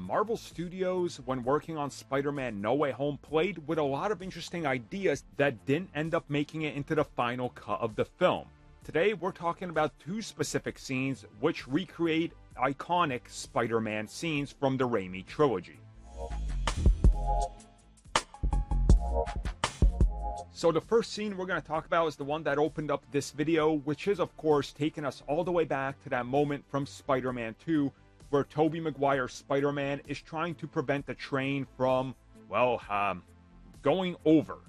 Marvel Studios, when working on Spider-Man No Way Home, played with a lot of interesting ideas that didn't end up making it into the final cut of the film. Today, we're talking about two specific scenes which recreate iconic Spider-Man scenes from the Raimi trilogy. So the first scene we're going to talk about is the one that opened up this video, which is of course taking us all the way back to that moment from Spider-Man 2 where Tobey Maguire's Spider-Man is trying to prevent the train from, going over.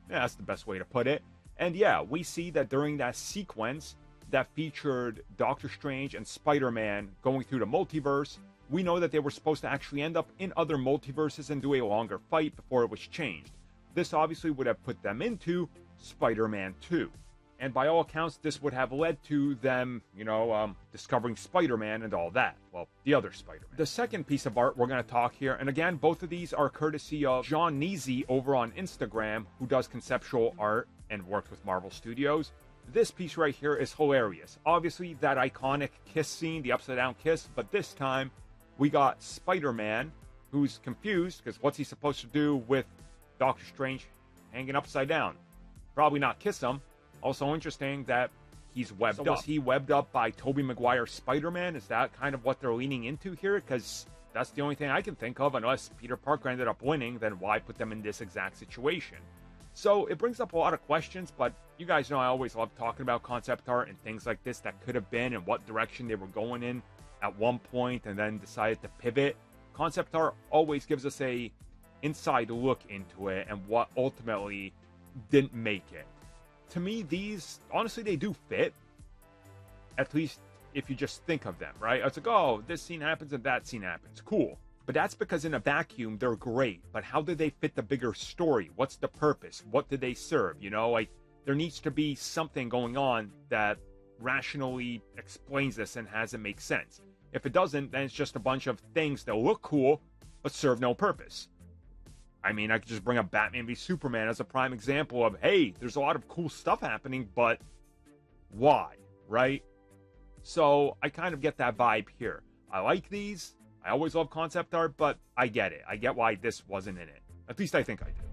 Yeah, that's the best way to put it. And yeah, we see that during that sequence that featured Doctor Strange and Spider-Man going through the multiverse, we know that they were supposed to actually end up in other multiverses and do a longer fight before it was changed. This obviously would have put them into Spider-Man 2. And by all accounts, this would have led to them, discovering Spider-Man and all that. Well, the other Spider-Man. The second piece of art we're going to talk here, and again, both of these are courtesy of John Neasy over on Instagram, who does conceptual art and works with Marvel Studios. This piece right here is hilarious. Obviously, that iconic kiss scene, the upside-down kiss, but this time, we got Spider-Man, who's confused, because what's he supposed to do with Doctor Strange hanging upside down? Probably not kiss him. Also interesting that he's webbed up. Was he webbed up by Tobey Maguire's Spider-Man? Is that kind of what they're leaning into here? Because that's the only thing I can think of. Unless Peter Parker ended up winning, then why put them in this exact situation? So it brings up a lot of questions, but you guys know I always love talking about concept art and things like this that could have been and what direction they were going in at one point and then decided to pivot. Concept art always gives us a inside look into it and what ultimately didn't make it. To me, these, honestly, they do fit. At least if you just think of them, right? It's like, oh, this scene happens and that scene happens. Cool. But that's because in a vacuum, they're great. But how do they fit the bigger story? What's the purpose? What do they serve? There needs to be something going on that rationally explains this and has it make sense. If it doesn't, then it's just a bunch of things that look cool, but serve no purpose. I mean, I could just bring up Batman v Superman as a prime example of, hey, there's a lot of cool stuff happening, but why, right? So I kind of get that vibe here. I like these. I always love concept art, but I get it. I get why this wasn't in it. At least I think I do.